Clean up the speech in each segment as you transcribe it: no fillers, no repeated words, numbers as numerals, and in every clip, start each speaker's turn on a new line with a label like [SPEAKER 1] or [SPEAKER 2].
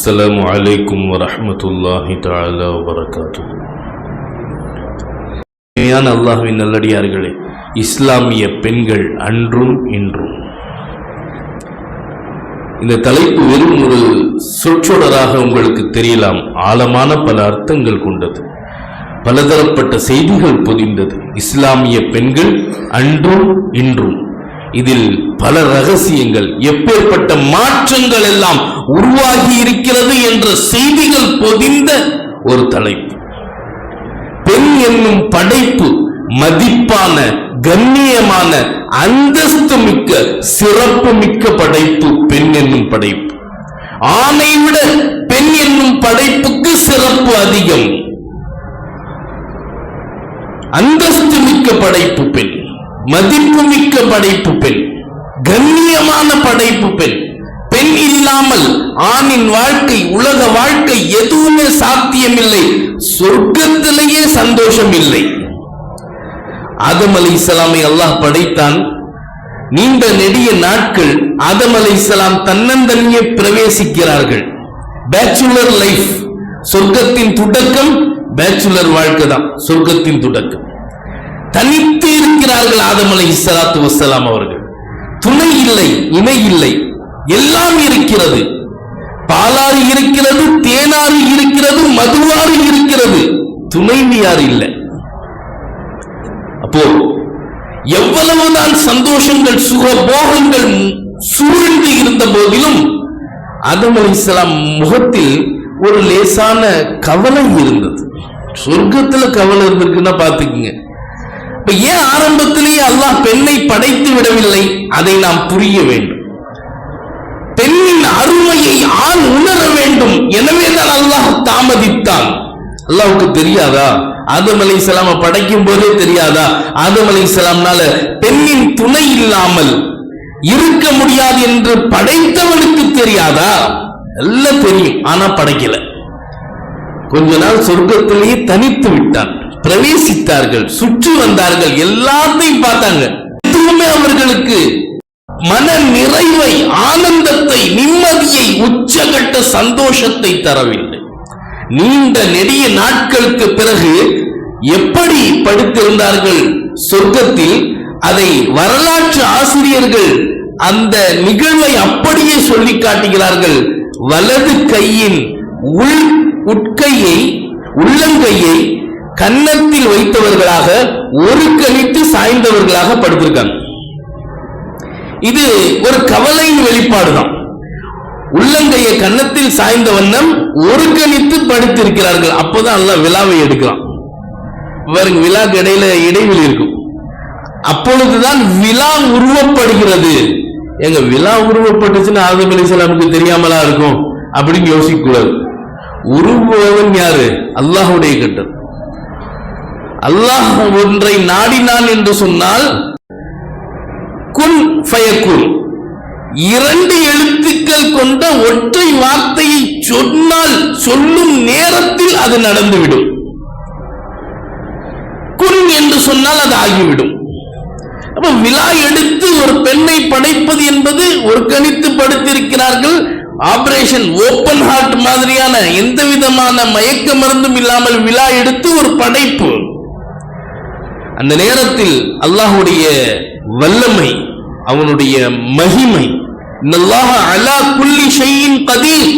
[SPEAKER 1] அஸ்ஸலாமு அலைக்கும் வரஹ்மத்துல்லாஹி தஆலா வபரகாத்துஹு. அல்லாஹ்வின் நல்லடியார்களே, இஸ்லாமிய பெண்கள் அன்றும் இன்றும். இந்த தலைப்பு வெறும் ஒரு சொற்றொடராக உங்களுக்கு தெரியலாம். ஆழமான பல அர்த்தங்கள் கொண்டது, பலதரப்பட்ட செய்திகள் பொதிந்தது. இஸ்லாமிய பெண்கள் அன்றும் இன்றும், இதில் பல ரகசியங்கள், எப்பேற்பட்ட மாற்றங்கள் எல்லாம் உருவாகி இருக்கிறது என்ற செய்திகள் பொதிந்த ஒரு தலைப்பு. பெண் என்னும் படைப்பு மதிப்பான, கண்ணியமான, அந்தஸ்து மிக்க, சிறப்பு மிக்க படைப்பு பெண் என்னும் படைப்பு. ஆணை விட பெண் என்னும் படைப்புக்கு சிறப்பு அதிகம். அந்தஸ்து மிக்க படைப்பு பெண், மதிப்பு மிக்க படைப்பு பெண், கண்ணியமான படைப்பு பெண். பெண் இல்லாமல் ஆணின் வாழ்க்கை, உலக வாழ்க்கை எதுவுமே சாத்தியமில்லை. சொர்க்கத்திலேயே சந்தோஷம் இல்லை. ஆதம் அலைஹிஸ்ஸலாமை அல்லாஹ் படைத்தான். நீண்ட நெடிய நாட்கள் ஆதம் அலைஹிஸ்ஸலாம் தன்னந்தனியே பிரவேசிக்கிறார்கள். பேச்சுலர் லைஃப், சொர்க்கத்தின் தொடக்கம் பேச்சுலர் வாழ்க்கை தான். சொர்க்கத்தின் தொடக்கம் தனித்து இருக்கிறார்கள் ஆதம் அலைஹிஸ்ஸலாத்து வஸ்ஸலாம் அவர்கள். துணை இல்லை, இணை இல்லை, எல்லாம் இருக்கிறது. பாலாறு இருக்கிறது, தேனாறு இருக்கிறது, மதுவாறு இருக்கிறது, துணைவியார் இல்லை. அப்போ எவ்வளவுதான் சந்தோஷங்கள், சுகபோகங்கள் சூழ்ந்து இருந்த போதிலும் ஆதம் அலைஹிஸ்ஸலாம் முகத்தில் ஒரு லேசான கவலை இருந்தது. சொர்க்கத்துல கவலை இருந்திருக்குன்னா பாத்துக்குங்க. ஏன் ஆரம்பத்திலேயே அல்லாஹ் பெண்ணை படைத்து விடவில்லை? அதை நாம் புரிய வேண்டும். பெண்ணின் அருமையை ஆண் உணர வேண்டும். எனவேதான் அல்லாஹ் தாமதித்தான். அல்லாஹ்வுக்கு தெரியாதா? ஆதம் அலைஹிஸ்ஸலாமை படைக்கும் போதே தெரியாதா? ஆதம் அலைஹிஸ்ஸலாம்னால பெண்ணின் துணை இல்லாமல் இருக்க முடியாது என்று படைத்தவனுக்கு தெரியாதா? எல்லாம் தெரியும், ஆனா படைக்கல. கொஞ்ச நாள் சொர்க்கத்திலேயே தனித்து விட்டான். பிரவேசித்தார்கள், சுற்றி வந்தார்கள், எல்லாத்தையும் பார்த்தாங்க. எதுவுமே அவர்களுக்கு மன நிறைவை, ஆனந்தத்தை, நிம்மதியை, உச்சகட்ட சந்தோஷத்தை தரவில்லை. நீண்ட நெடிய நாட்களுக்கு பிறகு எப்படி படுத்திருந்தார்கள் சொர்க்கத்தில், அதை வரலாற்று ஆசிரியர்கள் அந்த நிகழ்வை அப்படியே சொல்லி காட்டுகிறார்கள். வலது கையின் உட்கையை, உள்ளங்கையை கன்னத்தில் வைத்தவர்களாக, ஒரு கணித்து சாய்ந்தவர்களாக படுத்திருக்காங்க. இது ஒரு கவலையின் வெளிப்பாடுதான். உள்ளங்கையை கன்னத்தில் சாய்ந்த வண்ணம் ஒரு கணித்து படுத்திருக்கிறார்கள். அப்போதான் அல்லாஹ் விலாவை எடுக்கலாம். பாருங்க, விலாக்கு இடையில இடைவெளி இருக்கும். அப்பொழுதுதான் விலா உருவப்படுகிறது. எங்க விலா உருவப்பட்டுச்சுன்னா ஆதம் அலைஹிஸ்ஸலாமுக்கு தெரியாமலா இருக்கும் அப்படின்னு யோசிக்க கூடாது. உருவம் யாரு? அல்லாஹ்வுடைய கட்டளை. அல்லாஹ் ஒன்றை நாடினான் என்று சொன்னால் குன் ஃபயகுன், இரண்டு எழுத்துக்கள் கொண்ட ஒற்றை வார்த்தையை சொன்னால், சொல்லும் நேரத்தில் அது நடந்துவிடும். குன் என்று சொன்னால் அது ஆகிவிடும். அப்ப விலா எடுத்து ஒரு பெண்ணை படைப்பது என்பது, ஒரு கணித்து படுத்திருக்கிறார்கள். ஆபரேஷன் ஓபன் ஹார்ட் மாதிரியான எந்த விதமான மயக்க மருந்தும் இல்லாமல் விலா எடுத்து ஒரு படைப்பு. அந்த நேரத்தில் அல்லாஹ்வுடைய வல்லமை, அவனுடைய மகிமை, இன்னல்லாஹ அலா குல்லி ஷைஇன் கதீர்,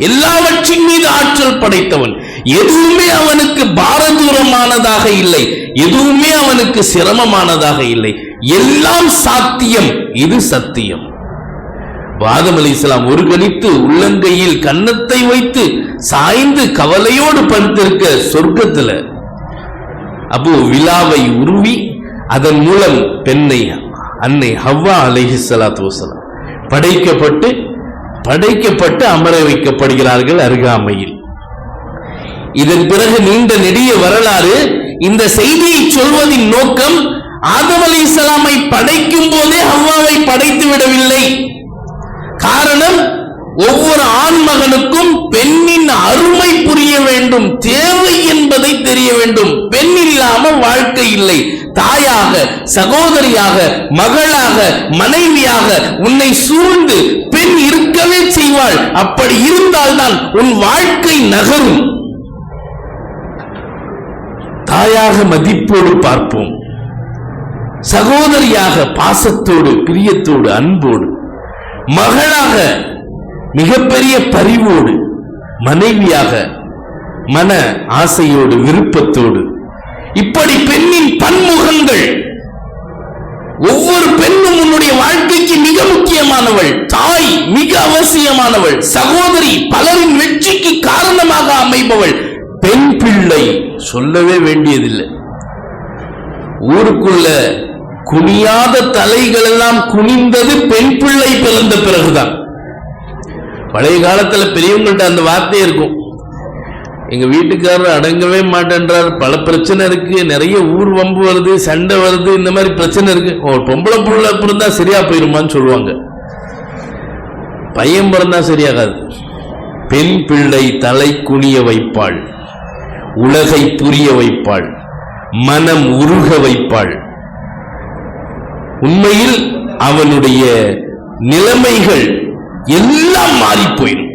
[SPEAKER 1] எல்லாவற்றின் மீது ஆற்றல் படைத்தவன். எதுவுமே அவனுக்கு பாரதூரமானதாக இல்லை, எதுவுமே அவனுக்கு சிரமமானதாக இல்லை, எல்லாம் சாத்தியம். இது சத்தியம். ஆதம் அலைஹிஸ்ஸலாம் ஒரு கணித்து உள்ளங்கையில் கன்னத்தை வைத்து சாய்ந்து கவலையோடு படுத்திருக்க சொர்க்கத்துல, அப்போ விலாவை உருவி அதன் மூலம் பெண்ணை, அன்னை ஹவ்வா அலைஹிஸ்ஸலாத்து வஸ்ஸலாம் படைக்கப்பட்டு அமர வைக்கப்படுகிறார்கள் அருகாமையில். இதன் பிறகு நீண்ட நெடிய வரலாறு. இந்த செய்தியை சொல்வதின் நோக்கம், ஆதம் அலைஹிஸ்ஸலாமை படைக்கும் போதே ஹவ்வாவை படைத்து விடவில்லை. காரணம், ஒவ்வொரு ஆண் மகனுக்கும் பெண்ணின் அருமை புரிய வேண்டும், தேவை என்பதை தெரிய வேண்டும். பெண் இல்லாமல் வாழ்க்கை இல்லை. தாயாக, சகோதரியாக, மகளாக, மனைவியாக உன்னை சூழ்ந்து பெண் இருக்கவே செய்வாள். அப்படி இருந்தால்தான் உன் வாழ்க்கை நகரும். தாயாக மதிப்போடு பார்ப்போம், சகோதரியாக பாசத்தோடு, பிரியத்தோடு, அன்போடு, மகளாக மிகப்பெரிய பரிவோடு, மனைவியாக மன ஆசையோடு, விருப்பத்தோடு. இப்படி பெண்ணின் பன்முகங்கள். ஒவ்வொரு பெண்ணும் உன்னுடைய வாழ்க்கைக்கு மிக முக்கியமானவள். தாய் மிக அவசியமானவள். சகோதரி பலரின் வெற்றிக்கு காரணமாக அமைபவள். பெண் பிள்ளை சொல்லவே வேண்டியதில்லை. ஊருக்குள்ள குனியாத தலைகள் எல்லாம் குனிந்தது பெண் பிள்ளை பிறந்த பிறகுதான். பழைய காலத்துல பெரியவங்கள்ட்ட அந்த வார்த்தை இருக்கும், எங்க வீட்டுக்காரர் அடங்கவே மாட்டேன்றார், பல பிரச்சனை இருக்கு, நிறைய ஊர் வம்பு வருது, சண்டை வருது, இந்த மாதிரி பிரச்சனை இருக்கு. ஒரு பொம்பளை புள்ள பிறந்தா சரியா போயிருமான்னு சொல்லுவாங்க. பையன் பிறந்தா சரியாகாது. பெண் பிள்ளை தலை குனிய வைப்பாள், உலகை புரிய வைப்பாள், மனம் உருக வைப்பாள். உண்மையில் அவனுடைய நிலைமைகள் எல்லாம் மாறி போயிடும்.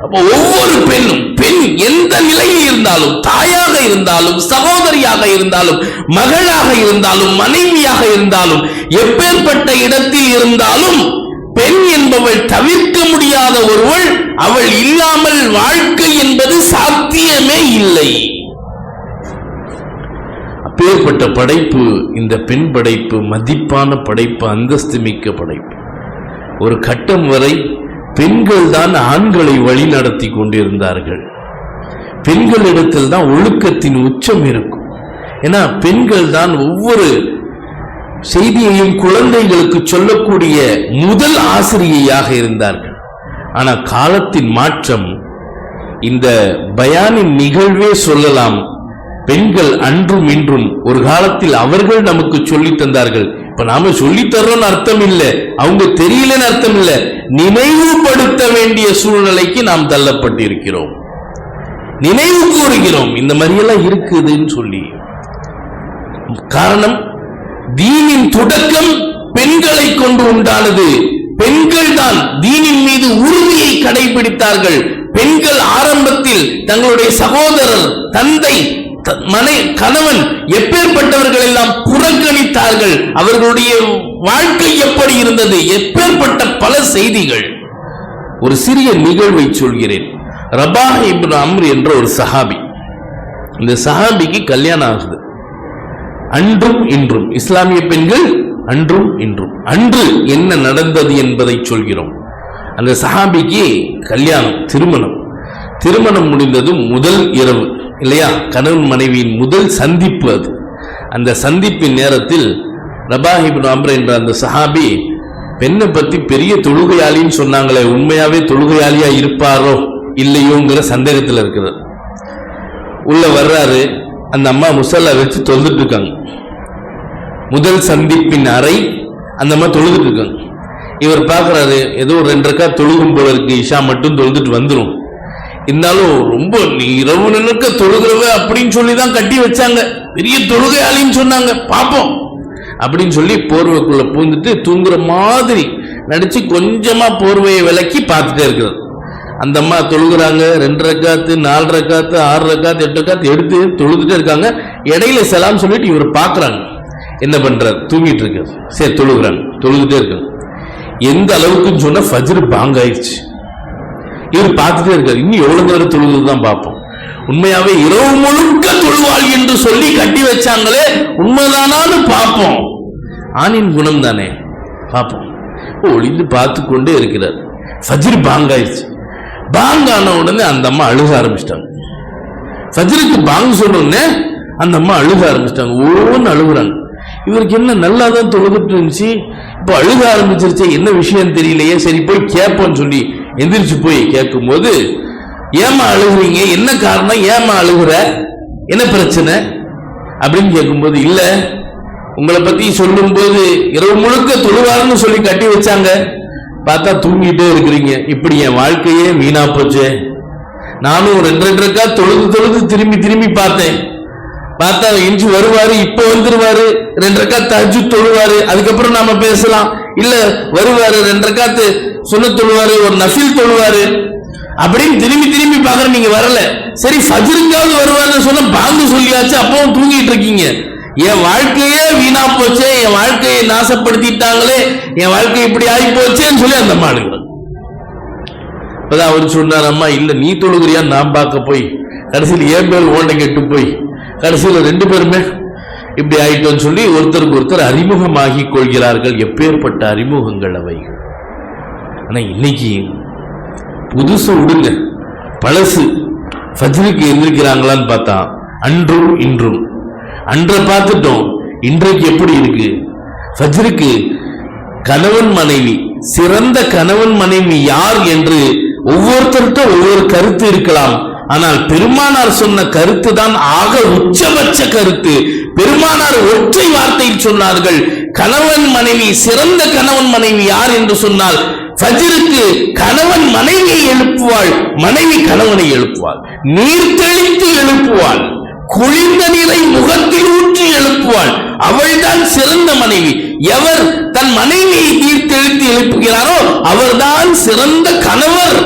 [SPEAKER 1] அப்போ ஒவ்வொரு பெண்ணும், பெண் எந்த நிலையில் இருந்தாலும், தாயாக இருந்தாலும், சகோதரியாக இருந்தாலும், மகளாக இருந்தாலும், மனைவியாக இருந்தாலும், எப்பேற்பட்ட இடத்தில் இருந்தாலும், பெண் என்பவள் தவிர்க்க முடியாத ஒருவள். அவள் இல்லாமல் வாழ்க்கை என்பது சாத்தியமே இல்லை. அப்பேற்பட்ட படைப்பு இந்த பெண் படைப்பு. மதிப்பான படைப்பு, அந்தஸ்து மிக்க படைப்பு. ஒரு கட்டம் வரை பெண்கள் தான் ஆண்களை வழி நடத்தி கொண்டிருந்தார்கள். பெண்களிடத்தில் தான் ஒழுக்கத்தின் உச்சம் இருக்கும். ஏன்னா பெண்கள் தான் ஒவ்வொரு செய்தியையும் குழந்தைகளுக்கு சொல்லக்கூடிய முதல் ஆசிரியையாக இருந்தார்கள். ஆனா காலத்தின் மாற்றம், இந்த பயானின் நிகழ்வே சொல்லலாம், பெண்கள் அன்றும் இன்றும், ஒரு காலத்தில் அவர்கள் நமக்கு சொல்லி தந்தார்கள். இப்ப நாம சொல்லி தர்றோம்னு அர்த்தம் இல்லை, அவங்க தெரியலன்னு அர்த்தம் இல்லை, நினைவுபடுத்த வேண்டிய சூழ்நிலைக்கு நாம் தள்ளப்பட்டிருக்கிறோம். நினைவு கூறுகிறோம் இந்த மாதிரியெல்லாம் இருக்குதுன்னு சொல்லி. காரணம், தீனின் தொடக்கம் பெண்களை கொண்டு உண்டானது. பெண்கள் தான் தீனின் மீது உறுதியை கடைபிடித்தார்கள். பெண்கள் ஆரம்பத்தில் தங்களுடைய சகோதரர், தந்தை, கணவன் எப்பேற்பட்டவர்கள் எல்லாம் புறக்கணித்தார்கள். அவர்களுடைய வாழ்க்கை எப்படி இருந்தது, எப்பேற்பட்ட பல செய்திகள். ஒரு சிறிய நிகழ்வை சொல்கிறேன். ரபா இப்னு அம்ர் என்ற ஒரு சஹாபி. இந்த சஹாபிக்கு கல்யாணம் ஆகுது. அன்றும் இன்றும் இஸ்லாமிய பெண்கள் அன்றும் இன்றும். அன்று என்ன நடந்தது என்பதை சொல்கிறோம். அந்த சஹாபிக்கு கல்யாணம், திருமணம் முடிந்ததும் முதல் இரவு இல்லையா, கணவன் மனைவியின் முதல் சந்திப்பு அது. அந்த சந்திப்பின் நேரத்தில் ரபா இப்னு அம்ர் என்ற அந்த சஹாபி பெண்ணை பத்தி பெரிய தொழுகையாளின்னு சொன்னாங்களே, உண்மையாவே தொழுகையாளியா இருப்பாரோ இல்லையோங்கிற சந்தேகத்தில் இருக்கிறார். உள்ள வர்றாரு, அந்த அம்மா முசல்லா வச்சு தொழுதுட்டு இருக்காங்க. முதல் சந்திப்பின் அறை, அந்த அம்மா தொழுதுட்டு இருக்காங்க. இவர் பார்க்கிறாரு, ஏதோ 2 ரக்கா தொழுகும் போல இருக்கு, இஷா மட்டும் தொழுதுட்டு வந்துடும். இருந்தாலும் ரொம்ப இரவு நினைக்க தொழுகிறவ அப்படின்னு சொல்லிதான் கட்டி வச்சாங்க, பெரிய தொழுகையாளின்னு சொன்னாங்க, பாப்போம் அப்படின்னு சொல்லி போர்வைக்குள்ள பூந்துட்டு தூங்குற மாதிரி நடிச்சு கொஞ்சமா போர்வையை விலக்கி பார்த்துட்டே இருக்கிறது. அந்த அம்மா தொழுகிறாங்க. 2 ரக்காத்து, 4 ரக்காத்து, 6 ரக்காத்து, 8 ரக்காத்து எடுத்து தொழுதுட்டே இருக்காங்க. இடையில சலாம் சொல்லிட்டு இவர் பார்க்கறாங்க, என்ன பண்றாரு, தூங்கிட்டு இருக்காரு. சரி தொழுகிறாங்க, தொழுதுட்டே இருக்காங்க. எந்த அளவுக்குன்னு சொன்னா ஃபஜ்ர் பாங்க் ஆயிடுச்சு. இவர் பார்த்துட்டே இருக்காரு, இன்னும் எவ்வளவு நேரம் தொழுதுதான் பார்ப்போம். உண்மையாவே இரவு முழுக்க தொழுவாள் என்று சொல்லி கட்டி வச்சாங்களே, உண்மைதானான்னு பார்ப்போம். ஆணின் குணம் தானே, பார்ப்போம். ஒளிந்து பார்த்து கொண்டே இருக்கிறார். ஃபஜ்ர் பாங்க் ஆயிடுச்சு. பாங்க் ஆன உடனே அந்த அம்மா அழுக ஆரம்பிச்சிட்டாங்க. ஃபஜ்ருக்கு பாங்க் சொன்னோடனே அந்த அம்மா அழுக ஆரம்பிச்சிட்டாங்க. ஒவ்வொன்னு அழுகுறாங்க. இவருக்கு என்ன நல்லா தான் தொழுதுட்டு இருந்துச்சு, இப்போ அழுக ஆரம்பிச்சிருச்சு, என்ன விஷயம் தெரியலையே, சரி போய் கேட்போன்னு சொல்லி எந்திரிச்சு போய் கேட்கும் போது, ஏமா அழுகுறீங்க, என்ன காரணம், ஏமா அழுகுற, என்ன பிரச்சனை அப்படின்னு கேட்கும்போது, இல்ல உங்களை பத்தி சொல்லும் போது இரவு முழுக்க தொழுவாருன்னு சொல்லி கட்டி வச்சாங்க, பார்த்தா தூங்கிட்டே இருக்கிறீங்க. இப்படி என் வாழ்க்கையே வீணா போச்சே. நானும் 2 ரக்கா தொழுது திரும்பி திரும்பி பார்த்தேன். பார்த்தா இன்று வருவாரு, இப்ப வந்துருவாரு, 2 ரக்கா தஹஜ்ஜுத் தொழுவாரு, அதுக்கப்புறம் நாம பேசலாம். இல்ல வருவாரு 2 ரக்காத்து சுன்னத் தொழுவாரு, ஒரு நஃபில் தொழுவாரு, அப்படின்னு திரும்பி திரும்பி பாக்குற. நீங்க வரல. சரி ஃபஜ்ருக்காவது வருவாருன்னு சொன்ன பாங்கு சொல்லியாச்சு, அப்பவும் தூங்கிட்டு இருக்கீங்க. என் வாழ்க்கையே வீணா போச்சே, என் வாழ்க்கையை நாசப்படுத்திட்டாங்களே, என் வாழ்க்கை இப்படி ஆகி போச்சேன்னு சொல்லி அந்த அம்மா அழுகிறார். அப்பதான் அவரு சொன்னார், அம்மா இல்ல நீ தொழுகிறியா நான் பார்க்க போய் கடைசியில் ஏன் பேர் ஓண்டை கெட்டு போய் கடைசியில் 2 பேருமே இப்படி ஆயிட்டோன்னு சொல்லி ஒருத்தருக்கு ஒருத்தர் அறிமுகமாகி கொள்கிறார்கள். எப்பேற்பட்ட அறிமுகங்கள் அவைகள். ஆனா இன்னைக்கு புதுசு விடுங்க, பழசு. ஃபஜ்ருக்கு எந்திரிக்கிறாங்களான்னு பார்த்தா அன்றும் இன்றும். அன்றை பார்த்துட்டோம், இன்றைக்கு எப்படி இருக்கு? ஃபஜ்ருக்கு கணவன் மனைவி, சிறந்த கணவன் மனைவி யார் என்று ஒவ்வொருத்தருக்கும் ஒவ்வொரு கருத்து இருக்கலாம். ஆனால் பெருமானார் சொன்ன கருத்து தான் ஆக உச்சபட்ச கருத்து. பெருமானார் ஒற்றை வார்த்தையில் சொன்னார்கள், கணவன் மனைவி, சிறந்த கணவன் மனைவி யார் என்று சொன்னால் ஃபஜ்ருக்கு கணவன் மனைவியை எழுப்புவாள், மனைவி கணவனை எழுப்புவாள், நீர் தெளித்து எழுப்புவாள், குளிர்ந்த நீரை முகத்தில் ஊற்றி எழுப்புவாள். அவள்தான் சிறந்த மனைவி. எவர் தன் மனைவியை நீர் தெளித்து எழுப்புகிறாரோ அவர்தான் சிறந்த கணவர்.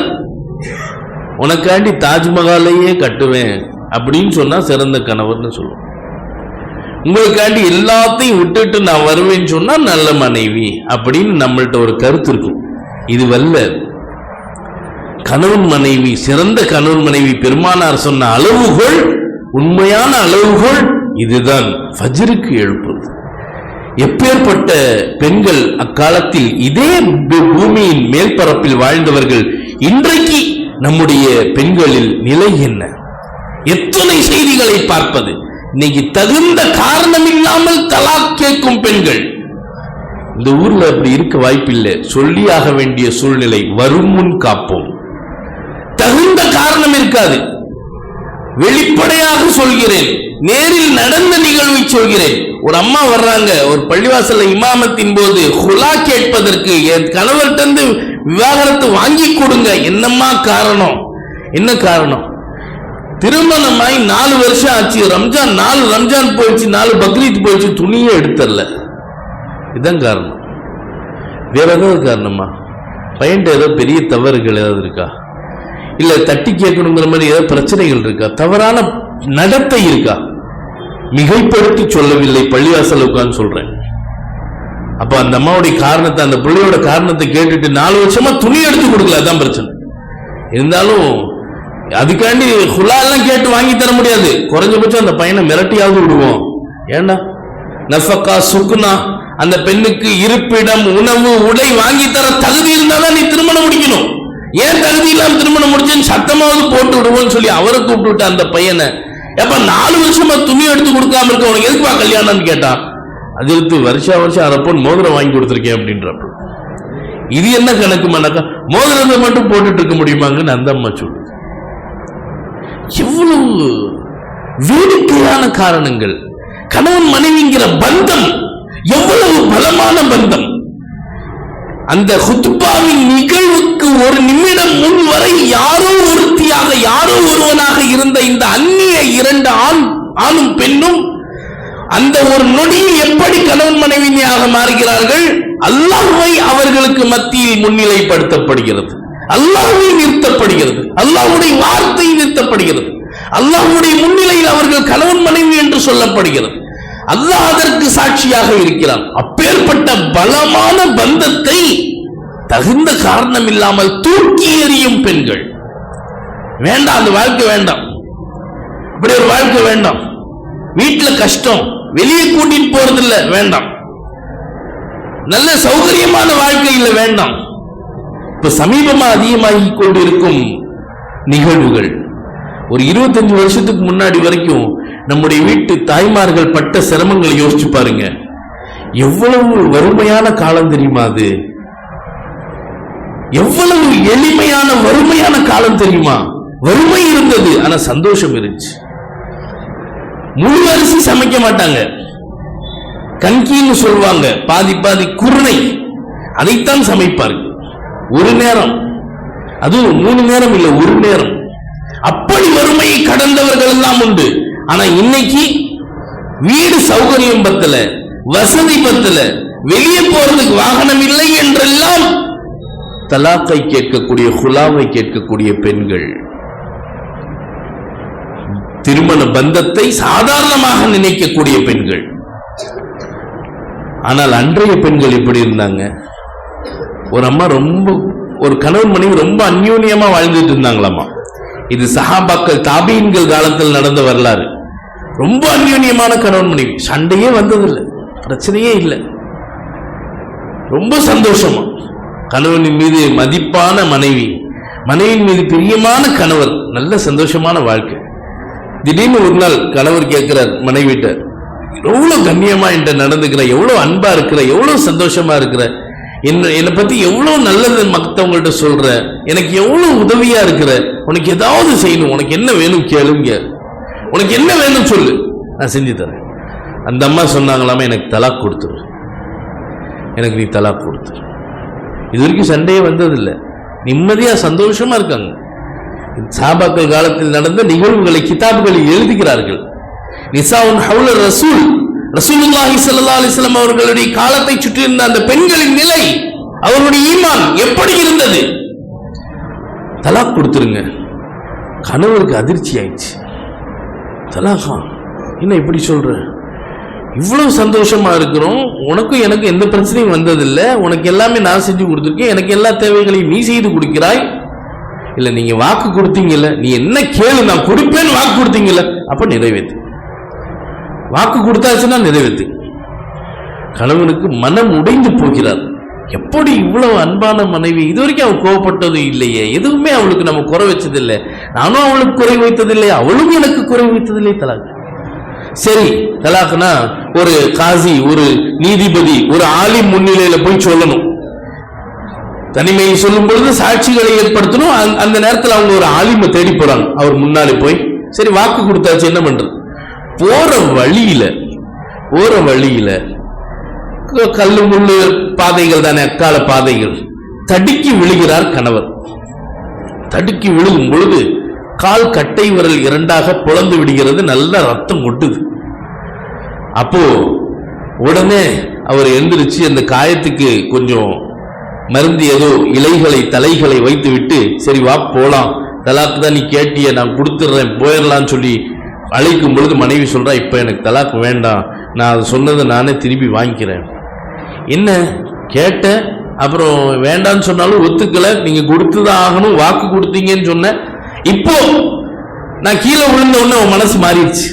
[SPEAKER 1] உனக்காண்டி தாஜ்மஹாலையே கட்டுவேன் அப்படின்னு சொன்னா சிறந்த கணவர்னு சொல்லுவோம். உங்களுக்காண்டி எல்லாத்தையும் விட்டுட்டு நான் வருவேன்னு சொன்னா நல்ல மனைவி அப்படின்னு நம்மள்ட்ட ஒரு கருத்து இருக்கும். இது வல்ல கணவன் மனைவி, சிறந்த கணவன் மனைவி பெருமானார் சொன்ன அளவுகோல், உண்மையான அளவுகோல் இதுதான். ஃபஜ்ருக்கு எழுப்புவது. எப்பேற்பட்ட பெண்கள் அக்காலத்தில் இதே பூமியின் மேல்பரப்பில் வாழ்ந்தவர்கள். இன்றைக்கு நம்முடைய பெண்களில் நிலை என்ன? எத்தனை செய்திகளை பார்ப்பது. இன்னைக்கு தகுந்த காரணம் இல்லாமல் தலாக் கேட்கும் பெண்கள். இந்த ஊர்ல அப்படி இருக்க வாய்ப்பில்லை, சொல்லியாக வேண்டிய சூழ்நிலை. வரும் முன் காப்போம். தகுந்த காரணம் இருக்காது. வெளிப்படையாக சொல்கிறேன், நேரில் நடந்த நிகழ்வை சொல்கிறேன். ஒரு அம்மா வர்றாங்க, ஒரு பள்ளிவாசல்ல இமாமத்தின் போது ஹுலா கேட்பதற்கு, என் கணவர்கிட்ட விவாகரத்து வாங்கி கொடுங்க. என்னம்மா காரணம்? என்ன காரணம்? திருமணமாய் 4 வருஷம் ஆச்சு, ரம்ஜான் 4 ரம்ஜான் போயிடுச்சு, 4 பக்ரீத் போயிடுச்சு, துணியே எடுத்தரல. இதுதான் காரணம். வேற ஏதாவது காரணமா? பையன்ட்ட ஏதோ பெரிய தவறுகள் ஏதாவது இருக்கா? இல்ல தட்டி கேட்கணுங்கிற மாதிரி ஏதாவது பிரச்சனைகள் இருக்கா? தவறான நடத்தை இருக்கா? மிகைப்படுத்தி சொல்லவில்லை, பள்ளிவாசல் உட்கார்ந்து சொல்றேன். அப்ப அந்த அம்மாவுடைய காரணத்தை, அந்த பிள்ளையோட காரணத்தை கேட்டுட்டு 4 வருஷமா துணி எடுத்து கொடுக்கல, அதான் பிரச்சனை. இருந்தாலும் அதுக்காண்டி ஹுலாலாம் கேட்டு வாங்கி தர முடியாது. குறைஞ்சபட்சம் அந்த பையனை மிரட்டியாவது விடுவோம். ஏண்டா நஃபக்கா சுக்குனா, அந்த பெண்ணுக்கு இருப்பிடம், உணவு, உடை வாங்கி தர தகுதி இருந்தாதான் நீ திருமணம் முடிக்கணும். ஏன் தகுதி இல்லாம திருமணம் முடிச்சுன்னு சத்தமாவது போட்டு விடுவோம்னு சொல்லி அவரை கூப்பிட்டு அந்த பையனை, எப்ப 4 வருஷமா துணி எடுத்து கொடுக்காம இருக்க, உனக்கு எதுக்குப்பா கல்யாணம்னு கேட்டான். அது எடுத்து வருஷம் 1/2 பவுன் மோதிரம் வாங்கி கொடுத்துருக்கேன் அப்படின்றப்ப இது என்ன கணக்குமானாக்கா? மோதிரத்தை மட்டும் போட்டுட்டு இருக்க முடியுமாங்கன்னு அந்த அம்மா சொல்லுது. எவ்வளவு வேடிக்கையான காரணங்கள். கணவன் மனைவிங்கிற பந்தம் எவ்வளவு பலமான பந்தம். அந்த ஹுத்பாவின் நிகழ்வுக்கு ஒரு நிமிடம் முன் வரை யாரோ ஒருத்தியாக, யாரோ ஒருவனாக இருந்த இந்த அந்நிய 2 ஆணும் பெண்ணும் அந்த ஒரு நொடியில் எப்படி கணவன் மனைவியாக மாறுகிறார்கள்? அல்லாஹ்வை அவர்களுக்கு மத்தியில் முன்னிலைப்படுத்தப்படுகிறது, அல்லாஹ்வை நிறுத்தப்படுகிறது, அல்லாஹ்வுடைய வார்த்தை நிறுத்தப்படுகிறது, அல்லாஹ்வுடைய முன்னிலையில் அவர்கள் கணவன் மனைவி என்று சொல்லப்படுகிறது. அல்லாஹ் அதற்கு சாட்சியாக இருக்கிறான். அப்பேற்பட்ட பலமான பந்தத்தை தகுந்த காரணம் இல்லாமல் தூக்கி எறியும் பெண்கள். வேண்டாம், அந்த வாழ்க்கை வேண்டாம், அப்படி ஒரு வாழ்க்கை வேண்டாம். வீட்டுல கஷ்டம், வெளியே கூட்டிட்டு போறது இல்ல, வேண்டாம். நல்ல சௌகரியமான வாழ்க்கை இல்ல, வேண்டாம். இப்ப சமீபமா அதிகமாகி கொண்டிருக்கும் நிகழ்வுகள், ஒரு 25 வருஷத்துக்கு முன்னாடி வரைக்கும் நம்முடைய வீட்டு தாய்மார்கள் பட்ட சிரமங்களை யோசிச்சு பாருங்க. எவ்வளவு வறுமையான காலம் தெரியுமா அது? எவ்வளவு எளிமையான வறுமையான காலம் தெரியுமா? வறுமை இருந்தது, ஆனா சந்தோஷம் இருந்துச்சு. முழு அரிசி சமைக்க மாட்டாங்க, கன்கின்னு சொல்லுவாங்க, பாதி பாதி குருணை, அதைத்தான் சமைப்பார்கள். ஒரு நேரம், அதுவும் 3 நேரம் இல்ல, ஒரு நேரம். அப்படி வறுமையை கடந்தவர்கள் எல்லாம் உண்டு. ஆனா இன்னைக்கு வீடு சௌகரியம் பத்தல, வசதி பத்தல, வெளியே போறதுக்கு வாகனம் இல்லை என்றெல்லாம் தலாக்கை கேட்கக்கூடிய, ஹுலாவை கேட்கக்கூடிய பெண்கள், திருமண பந்தத்தை சாதாரணமாக நினைக்கக்கூடிய பெண்கள். ஆனால் அன்றைய பெண்கள் எப்படி இருந்தாங்க? ஒரு அம்மா ஒரு கணவன் மனைவி ரொம்ப அந்யோன்யமா வாழ்ந்துட்டு இருந்தாங்களாமா. இது சஹாபாக்கள் தாபீன்கள் காலத்தில் நடந்த வரலாறு. ரொம்ப அந்யோன்யமான கணவன் மனைவி, சண்டையே வந்ததில்லை, பிரச்சனையே இல்லை, ரொம்ப சந்தோஷமா. கணவனின் மீது மதிப்பான மனைவி, மனைவியின் மீது பிரியமான கணவர், நல்ல சந்தோஷமான வாழ்க்கை. திடீர்னு ஒரு நாள் கணவர் கேட்கிறார் மனைவிட்ட, எவ்வளவு கண்ணியமா என்கிட்ட நடந்துக்கிற, எவ்வளவு அன்பா இருக்கிற, எவ்வளவு சந்தோஷமா இருக்கிற, என்னை பத்தி எவ்வளவு நல்லது மற்றவங்கள்ட்ட சொல்ற, எனக்கு எவ்வளவு உதவியா இருக்கிற, உனக்கு ஏதாவது செய்யணும், உனக்கு என்ன வேணும் கேளுங்க, உனக்கு என்ன வேணும் சொல்லு, நான் செஞ்சு தரேன். அந்த அம்மா சொன்னாங்களாமா, எனக்கு தலாக் கொடுத்துரு, எனக்கு நீ தலாக் கொடுத்துரு. இது வரைக்கும் சண்டையே வந்ததில்லை, நிம்மதியா சந்தோஷமா இருக்காங்க. சஹாபாக்கள் காலத்தில் நடந்த நிகழ்வுகளை கிதாபுகளில் எழுதுகிறார்கள். நிசாஉன் ஹவுல ரசூல், ரசூலுல்லாஹி ஸல்லல்லாஹு அலைஹி வஸல்லம் அவர்களுடைய காலத்தை சுற்றி இருந்த அந்த பெண்களின் நிலை, அவர்களுடைய ஈமான் எப்படி இருந்தது? தலாக் கொடுத்துருங்க. கணவருக்கு அதிர்ச்சி ஆயிடுச்சு. தலாகா, என்ன இப்படி சொல்ற? இவ்வளவு சந்தோஷமா இருக்கிறோம், உனக்கும் எனக்கு எந்த பிரச்சனையும் வந்ததில்லை, உனக்கு எல்லாமே நான் செஞ்சு கொடுத்துருக்கேன், எனக்கு எல்லா தேவைகளையும் நீ செய்து கொடுக்கிறாய். இல்ல நீங்க வாக்கு கொடுத்தீங்கல்ல, நீ என்ன கேளு நான் கொடுப்பேன்னு வாக்கு கொடுத்தீங்கல்ல, அப்ப நிறைவேற்று. வாக்கு கொடுத்தாச்சுன்னா நிறைவேற்று. கணவனுக்கு மனம் உடைந்து போகிறார். எப்படி இவ்வளவு அன்பான மனைவி, இது வரைக்கும் அவள் கோவப்பட்டதும் இல்லையே, எதுவுமே அவளுக்கு நம்ம குறை வச்சதில்லை, நானும் அவளுக்கு குறை வைத்ததில்லை, அவளும் எனக்கு குறை வைத்ததில்லை. தலாக். சரி, தலாக்னா ஒரு காசி, ஒரு நீதிபதி, ஒரு ஆலிம் முன்னிலையில போய் சொல்லணும். தனிமையை சொல்லும் பொழுது சாட்சிகளை ஏற்படுத்தணும். அந்த நேரத்தில் அவங்க ஒரு ஆலிமை தேடி போறாங்க. அவர் முன்னாலே போய், சரி வாக்கு கொடுத்தாச்சு, என்ன பண்றது? போற வழியில கல்லு முள்ளு பாதைகள் தானே, அக்கால பாதைகள், தடுக்கி விழுகிறார் கணவர். தடுக்கி விழுகும் பொழுது கால் கட்டை விரல் 2ஆக பொளந்து விடுகிறது, நல்ல ரத்தம் கொட்டுது. அப்போ உடனே அவர் எழுந்திருச்சு அந்த காயத்துக்கு கொஞ்சம் மருந்து, ஏதோ இலைகளை தலைகளை வைத்து விட்டு, சரி வா போலாம், தலாக்கு தான் நீ கேட்டிய, நான் கொடுத்துட்றேன், போயிடலான்னு சொல்லி அழைக்கும் பொழுது மனைவி சொல்றா, இப்ப எனக்கு தலாக்கு வேண்டாம், நான் அது சொன்னதை நானே திருப்பி வாங்கிக்கிறேன். என்ன கேட்ட, அப்புறம் வேண்டான்னு சொன்னாலும் ஒத்துக்கல, நீங்க கொடுத்துதான் ஆகணும், வாக்கு கொடுத்தீங்கன்னு சொன்ன, இப்போ நான் கீழே விழுந்த உடனே அவன் மனசு மாறிடுச்சு.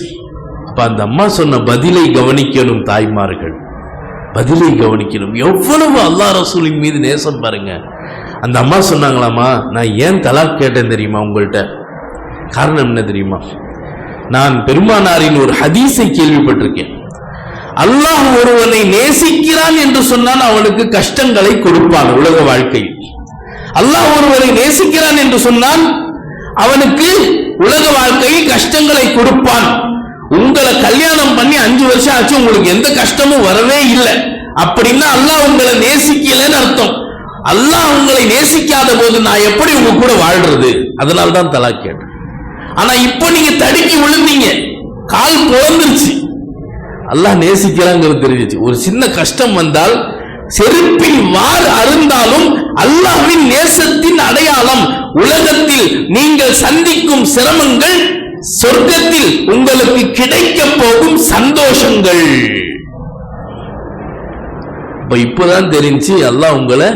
[SPEAKER 1] அப்ப அந்த அம்மா சொன்ன பதிலை கவனிக்கணும் தாய்மார்கள், பதிலை கவனிக்கணும். எவ்வளவு அல்லாஹ் ரசூலின் மீது நேசம் பாருங்க. அந்த அம்மா சொன்னாங்களாமா, நான் ஏன் தலாக் கேட்டேன் தெரியுமா உங்கள்கிட்ட? காரணம் என்ன தெரியுமா? நான் பெருமானாரின் ஒரு ஹதீஸை கேள்விப்பட்டிருக்கேன். அல்லாஹ் ஒருவனை நேசிக்கிறான் என்று சொன்னால் அவனுக்கு கஷ்டங்களை கொடுப்பான் உலக வாழ்க்கையில். அல்லாஹ் ஒருவரை நேசிக்கிறான் என்று சொன்னால் அவனுக்கு உலக வாழ்க்கையில் கஷ்டங்களை கொடுப்பான். உங்களை கல்யாணம் பண்ணி 5 வருஷம் ஆச்சு, உங்களுக்கு எந்த கஷ்டமும் வரவே இல்லை அப்படின்னா அல்லாஹ் உங்களை நேசிக்கலன்னு அர்த்தம். அல்லாஹ் உங்களை நேசிக்காத போது நான் எப்படி உங்க கூட வாழ்றது? அதனால்தான் தலாக் கேட்டேன். ஆனா இப்ப நீங்க தடுக்கி விழுந்தீங்க, கால் பொளந்துருச்சு, அல்லாஹ் நேசிக்கிறாங்கிறது தெரிஞ்சிச்சு. ஒரு சின்ன கஷ்டம் வந்தால் செருப்பில் வார் அருந்தாலும் அல்லாஹ்வின் நேசத்தின் அடையாளம். உலகத்தில் நீங்கள் சந்திக்கும் சிரமங்கள் சொர்க்கத்தில் உங்களுக்கு கிடைக்க போகும் சந்தோஷங்கள். இப்பதான் தெரிஞ்சு அல்லாஹ் உங்களை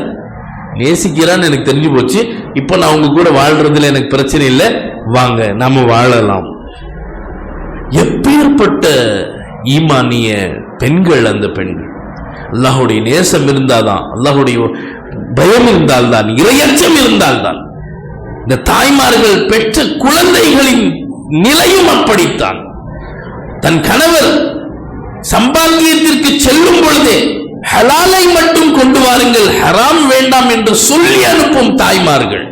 [SPEAKER 1] நேசிக்கிறான்னு எனக்கு தெரிஞ்சு போச்சு. இப்ப நான் உங்க கூட வாழ்றதுல எனக்கு பிரச்சனை இல்லை, வாங்க நாம வாழலாம். எப்பேற்பட்ட ஈமானிய பெண்கள் அந்த பெண்கள்! அல்லாஹுடைய நேசம் இருந்தால்தான், அல்லாஹுடைய பயம் இருந்தால்தான், இறையச்சம் இருந்தால்தான். இந்த தாய்மார்கள் பெற்ற குழந்தைகளின் நிலையும் அப்படித்தான். தன் கணவர் சம்பாத்தியத்திற்கு செல்லும் பொழுதே ஹலாலை மட்டும் கொண்டு வாருங்கள், ஹராம் வேண்டாம் என்று சொல்லி அனுப்பும் தாய்மார்கள்.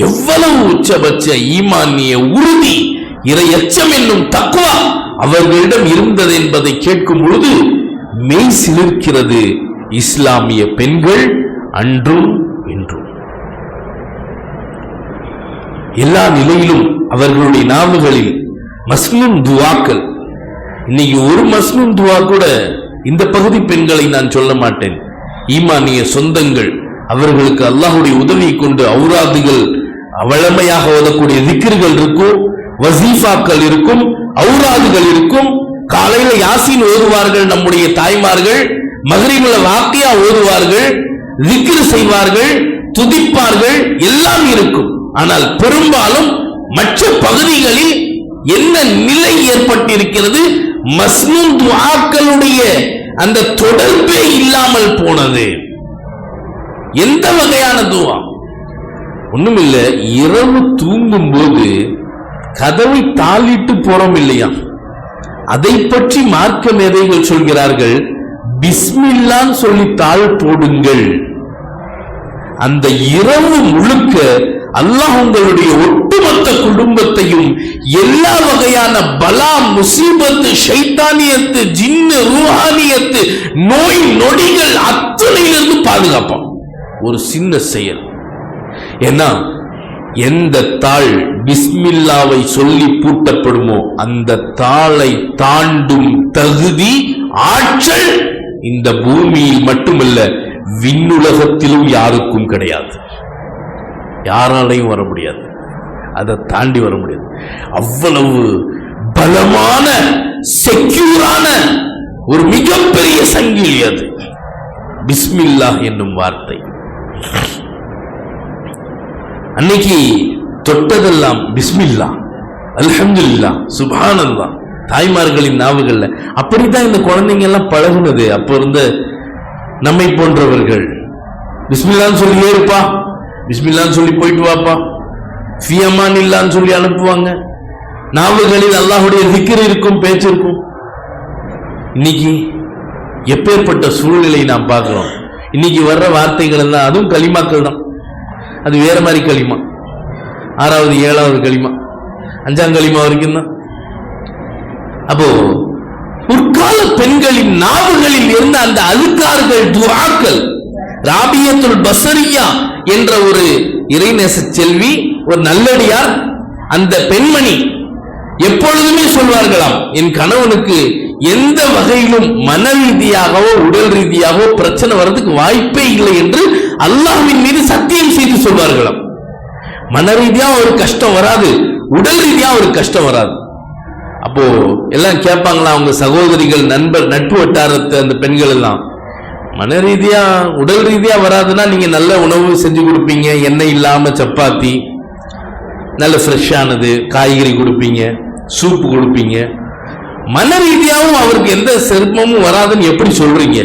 [SPEAKER 1] எவ்வளவு உச்சபட்ச ஈமானிய உறுதி, இறையச்சம் என்னும் தக்வா அவர்களிடம் இருந்தது என்பதை கேட்கும் பொழுது மெய் சிலிர்க்கிறது. இஸ்லாமிய பெண்கள் அன்றும் இன்றும் எல்லா நிலையிலும் அவர்களுடைய நாவுகளில் மஸ்னூன் துவாக்கள். இன்னைக்கு ஒரு மஸ்னூன் துவா கூட இந்த பகுதி பெண்களை நான் சொல்ல மாட்டேன். ஈமானிய சொந்தங்கள் அவர்களுக்கு அல்லாஹ்வுடைய உதவியை கொண்டு ஔராதுகள் வழமையாக ஓதக்கூடிய திக்ர்கள் இருக்கும், வசீஃபாக்கள் இருக்கும், ஔராதுகள் இருக்கும். காலையில யாசீன் ஓதுவார்கள் நம்முடைய தாய்மார்கள், மக்ரிபுல வாக்கியா ஓதுவார்கள், திக்ர் செய்வார்கள், துதிப்பார்கள், எல்லாம் இருக்கும். ஆனால் பெரும்பாலும் மற்ற பகுதிகளில் என்ன நிலை ஏற்பட்டிருக்கிறது? மஸ்னூன் துஆக்களுடைய அந்த தொடர்பே இல்லாமல் போனது. எந்த வகையான துஆ? ஒண்ணுமில்ல, இரவு தூங்கும் போது கதவை தாளிட்டு போறோம் இல்லையா, அதை பற்றி மார்க்க மேதைகள் சொல்கிறார்கள், பிஸ்மில்லான்னு சொல்லி தாழ் போடுங்கள். அந்த இரவு முழுக்க அல்லாஹ் உங்களுடைய ஒட்டுமொத்த குடும்பத்தையும் எல்லா வகையான பலா, முசீபத்து, ஷைத்தானியத்து, ஜின்னு, ரூஹானியத்து, நோய் நொடிகள் அத்தனையிலிருந்து பாதுகாப்பான். ஒரு சின்ன செயல். ஏன்னா எந்த தாள் பிஸ்மில்லாவை சொல்லி பூட்டப்படுமோ அந்த தாளை தாண்டும் தகுதி, ஆற்றல் இந்த பூமியில் மட்டுமல்ல விண்ணுலகத்திலும் யாருக்கும் கிடையாது. யாராலையும் வர முடியாது, அதை தாண்டி வர முடியாது. அவ்வளவு பலமான, செக்யூரான ஒரு மிகப்பெரிய சங்கிலி அது பிஸ்மில்லாஹ் என்னும் வார்த்தை. அன்னைக்கு தொட்டதெல்லாம் பிஸ்மில்லா, அல்ஹம்துலில்லாஹ், சுப்ஹானல்லாஹ், தாய்மார்களின் நாவுகள்ல. அப்படித்தான் இந்த குழந்தைங்க எல்லாம் பழகுனது. அப்போ இருந்த நம்மை போன்றவர்கள் பிஸ்மில்லான்னு சொல்லி ஏறுப்பா, பிஸ்மில்லான்னு சொல்லி போயிட்டு வாப்பா, ஃபீ அமானில்லான்னு சொல்லி அனுப்புவாங்க. நாவுகளில் அல்லாஹ்வுடைய திக்ர் இருக்கும், பேச்சு இருக்கும். இன்னைக்கு எப்பேற்பட்ட சூழ்நிலை நாம் பார்க்கிறோம். இன்னைக்கு வர்ற வார்த்தைகள் எல்லாம் அதுவும் களிமாக்கள் தான். அது வேற மாதிரி களிமா, 6வது 7வது களிமா, 5ஆம் களிமா வரைக்கும் தான். அப்போ முற்கால பெண்களின் நாவுகளில் இருந்த அந்த அல்கார்கள், துஆக்கள், ராபியத்துல் பஸரியா என்ற ஒரு இறைநேச செல்வி, ஒரு நல்லடியார், அந்த பெண்மணி எப்பொழுதுமே சொல்வார்களாம், என் கணவனுக்கு எந்த வகையிலும் மன ரீதியாகவோ உடல் ரீதியாகவோ பிரச்சனை வர்றதுக்கு வாய்ப்பே இல்லை என்று அல்லாஹ்வின் மீது சத்தியம் செய்து சொல்வார்களாம். மன ரீதியா ஒரு கஷ்டம் வராது, உடல் ரீதியா ஒரு கஷ்டம் வராது. அப்போ எல்லாம் கேட்பாங்களா, அவங்க சகோதரிகள், நண்பர், நட்பு வட்டாரத்து அந்த பெண்கள் எல்லாம், மன ரீதியா உடல் ரீதியா வராதுன்னா நீங்க நல்ல உணவு செஞ்சு கொடுப்பீங்க, எண்ணெய் இல்லாம சப்பாத்தி, நல்ல ஃப்ரெஷ்ஷானது காய்கறி கொடுப்பீங்க, சூப்பு கொடுப்பீங்க. மன ரீதியாவும் அவருக்கு எந்த சிரமமும் வராதுன்னு எப்படி சொல்றீங்க?